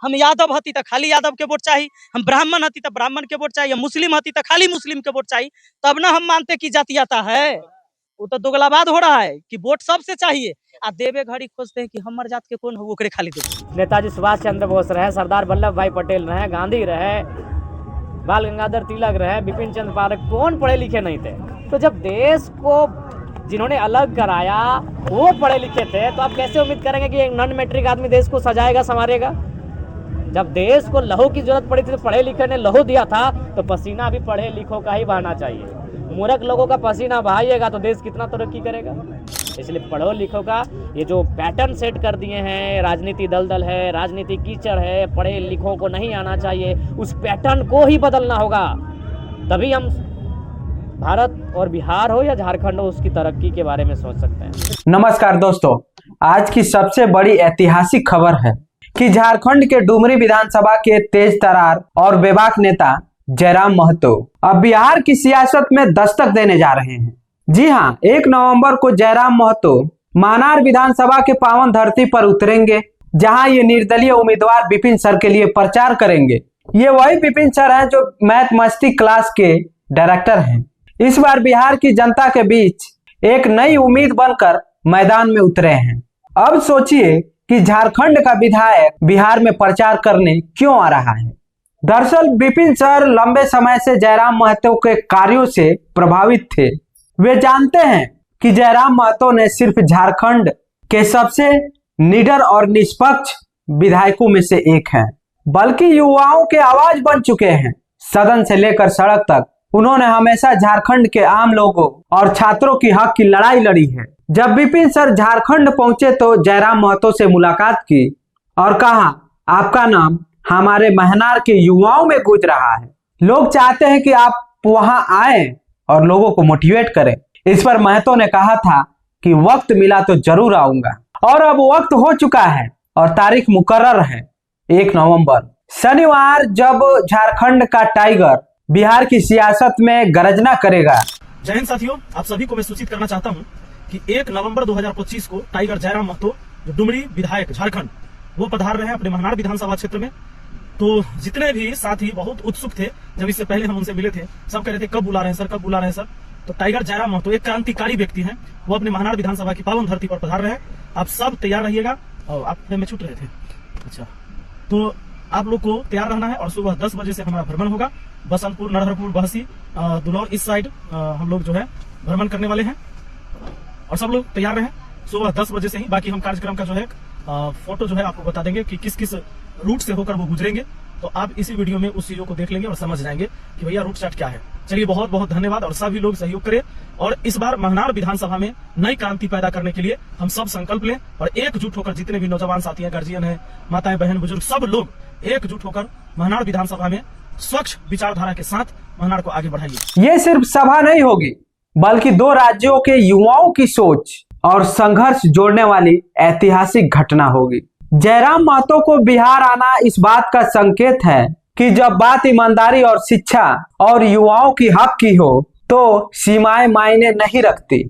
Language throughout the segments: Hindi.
हम यादव हती तो खाली यादव के वोट चाहिए, हम ब्राह्मण हती तो ब्राह्मण के वोट चाहिए, मुस्लिम हती तो खाली मुस्लिम के वोट चाहिए, तब ना हम मानते कि जातीयता है। वो तो दोगलाबाद हो रहा है कि वोट सबसे चाहिए, आ देवे घड़ी खोजते हैं कि हमर जात के कौन हो ओकरे खाली दे। नेताजी सुभाष चंद्र बोस रहे, सरदार वल्लभ भाई पटेल रहे, गांधी रहे, बाल गंगाधर तिलक रहे, बिपिन चंद्र पाल, कौन पढ़े लिखे नहीं थे? तो जब देश को जिन्होंने अलग कराया वो पढ़े लिखे थे, तो आप कैसे उम्मीद करेंगे कि एक नॉन मैट्रिक आदमी देश को सजाएगा, संवारेगा? जब देश को लहू की जरूरत पड़ी थी तो पढ़े लिखे ने लहू दिया था, तो पसीना भी पढ़े लिखों का ही बहाना चाहिए। मूर्ख लोगों का पसीना बहाइएगा तो देश कितना तरक्की करेगा। इसलिए पढ़ो लिखो का ये जो पैटर्न सेट कर दिए हैं, राजनीति दलदल है, राजनीति कीचड़ है, पढ़े लिखों को नहीं आना चाहिए, उस पैटर्न को ही बदलना होगा। तभी हम भारत और बिहार हो या झारखंड हो उसकी तरक्की के बारे में सोच सकते हैं। नमस्कार दोस्तों, आज की सबसे बड़ी ऐतिहासिक खबर है कि झारखंड के डुमरी विधानसभा के तेज तरार और बेबाक नेता जयराम महतो अब बिहार की सियासत में दस्तक देने जा रहे हैं। जी हां, 1 नवंबर को जयराम महतो मानार विधानसभा के पावन धरती पर उतरेंगे, जहां ये निर्दलीय उम्मीदवार विपिन सर के लिए प्रचार करेंगे। ये वही विपिन सर हैं जो मैथ मस्ती क्लास के डायरेक्टर हैं। इस बार बिहार की जनता के बीच एक नई उम्मीद बनकर मैदान में उतरे हैं। अब सोचिए कि झारखंड का विधायक बिहार में प्रचार करने क्यों आ रहा है। दरअसल विपिन सर लंबे समय से जयराम महतो के कार्यों से प्रभावित थे। वे जानते हैं कि जयराम महतो ने सिर्फ झारखंड के सबसे निडर और निष्पक्ष विधायकों में से एक हैं, बल्कि युवाओं के आवाज बन चुके हैं। सदन से लेकर सड़क तक उन्होंने हमेशा झारखंड के आम लोगों और छात्रों की हक की लड़ाई लड़ी है। जब विपिन सर झारखंड पहुंचे तो जयराम महतो से मुलाकात की और कहा, आपका नाम हमारे महनार के युवाओं में गूंज रहा है। लोग चाहते हैं कि आप वहां आए और लोगों को मोटिवेट करें। इस पर महतो ने कहा था कि वक्त मिला तो जरूर आऊंगा, और अब वक्त हो चुका है और तारीख मुकर्रर है 1 नवंबर शनिवार, जब झारखंड का टाइगर बिहार की सियासत में गर्जना करेगा। जय हिंद साथियों, आप सभी को मैं सूचित करना चाहता हूं कि 1 नवंबर 2025 को टाइगर जयराम महतो जो डुमरी विधायक झारखंड वो पधार रहे हैं अपने महनार विधानसभा क्षेत्र में। तो जितने भी साथी बहुत उत्सुक थे, जब इससे पहले हम उनसे मिले थे, सब कह रहे थे कब बुला रहे हैं सर, कब बुला रहे हैं सर। तो टाइगर जयराम महतो एक क्रांतिकारी व्यक्ति हैं, वो अपने महनार विधानसभा की पावन धरती पर पधार रहे हैं। आप सब तैयार रहिएगा। और आप में छूट रहे थे, अच्छा, तो आप लोग को तैयार रहना है और सुबह 10 बजे से हमारा भ्रमण होगा। बसंतपुर, नरहरपुर, बहसी, दुलौर, इस साइड हम लोग जो है भ्रमण करने वाले हैं और सब लोग तैयार रहें सुबह 10 बजे से ही। बाकी हम कार्यक्रम का जो है फोटो जो है आपको बता देंगे कि किस किस रूट से होकर वो गुजरेंगे। तो आप इसी वीडियो में उस चीजों को देख लेंगे और समझ जाएंगे कि भैया रूट चार्ट क्या है। चलिए, बहुत बहुत धन्यवाद और सभी लोग सहयोग करें और इस बार महनार विधानसभा में नई क्रांति पैदा करने के लिए हम सब संकल्प लें और एकजुट होकर जितने भी नौजवान साथी हैं, गार्जियन है, माताएं बहन बुजुर्ग, सब लोग एकजुट होकर महनार विधानसभा में स्वच्छ विचारधारा के साथ महनार को आगे बढ़ाइए। ये सिर्फ सभा नहीं होगी, बल्कि 2 राज्यों के युवाओं की सोच और संघर्ष जोड़ने वाली ऐतिहासिक घटना होगी। जयराम महतो को बिहार आना इस बात का संकेत है कि जब बात ईमानदारी और शिक्षा और युवाओं की हक की हो तो सीमाएं मायने नहीं रखती।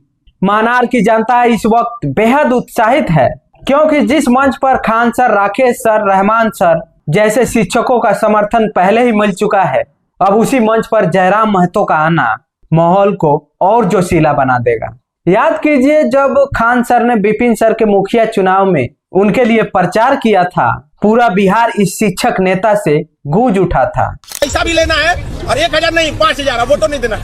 मानार की जनता इस वक्त बेहद उत्साहित है, क्योंकि जिस मंच पर Khan sir, Rakesh sir, Rahman sir जैसे शिक्षकों का समर्थन पहले ही मिल चुका है, अब उसी मंच पर जयराम महतो का आना माहौल को और जोशीला बना देगा। याद कीजिए, जब खान सर ने विपिन सर के मुखिया चुनाव में उनके लिए प्रचार किया था, पूरा बिहार इस शिक्षक नेता से गूंज उठा था। पैसा भी लेना है और 1000 नहीं 5000 वोटो नहीं देना।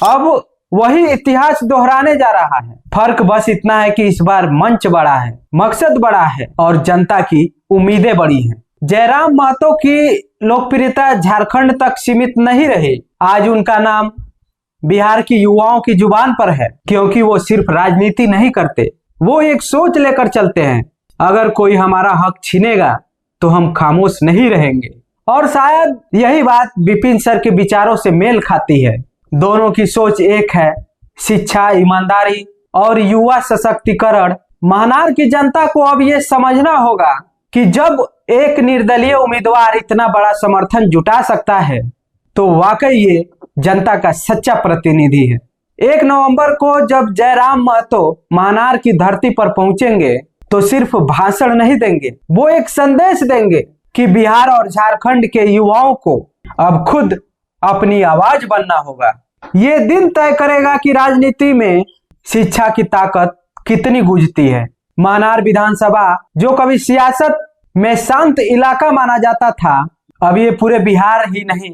अब वही इतिहास दोहराने जा रहा है। फर्क बस इतना है कि इस बार मंच बड़ा है, मकसद बड़ा है और जनता की उम्मीदें बड़ी हैं। जयराम महतो की लोकप्रियता झारखंड तक सीमित नहीं रही। आज उनका नाम बिहार की युवाओं की जुबान पर है, क्योंकि वो सिर्फ राजनीति नहीं करते, वो एक सोच लेकर चलते हैं। अगर कोई हमारा हक छीनेगा तो हम खामोश नहीं रहेंगे। और शायद यही बात विपिन सर के विचारों से मेल खाती है। दोनों की सोच एक है, शिक्षा, ईमानदारी और युवा सशक्तिकरण। महनार की जनता को अब ये समझना होगा कि जब एक निर्दलीय उम्मीदवार इतना बड़ा समर्थन जुटा सकता है तो वाकई ये जनता का सच्चा प्रतिनिधि है। 1 नवंबर को जब जयराम महतो महनार की धरती पर पहुंचेंगे तो सिर्फ भाषण नहीं देंगे, वो एक संदेश देंगे कि बिहार और झारखंड के युवाओं को अब खुद अपनी आवाज बनना होगा। ये दिन तय करेगा कि राजनीति में शिक्षा की ताकत कितनी गूंजती है। मानार विधानसभा जो कभी सियासत में शांत इलाका माना जाता था, अब ये पूरे बिहार ही नहीं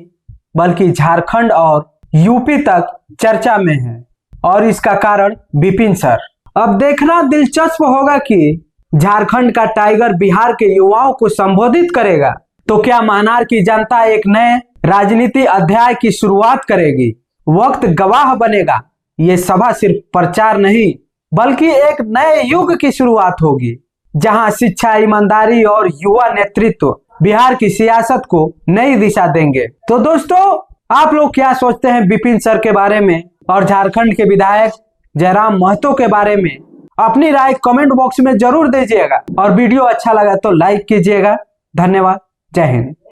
बल्कि झारखंड और यूपी तक चर्चा में है। और इसका कारण विपिन सर। अब देखना दिलचस्प होगा कि झारखंड का टाइगर बिहार के युवाओं को संबोधित करेगा तो क्या मानार की जनता एक नए राजनीति अध्याय की शुरुआत करेगी। वक्त गवाह बनेगा, ये सभा सिर्फ प्रचार नहीं बल्कि एक नए युग की शुरुआत होगी, जहां शिक्षा, ईमानदारी और युवा नेतृत्व बिहार की सियासत को नई दिशा देंगे। तो दोस्तों, आप लोग क्या सोचते हैं विपिन सर के बारे में और झारखंड के विधायक जयराम महतो के बारे में? अपनी राय कमेंट बॉक्स में जरूर दीजिएगा और वीडियो अच्छा लगा तो लाइक कीजिएगा। धन्यवाद। जय हिंद।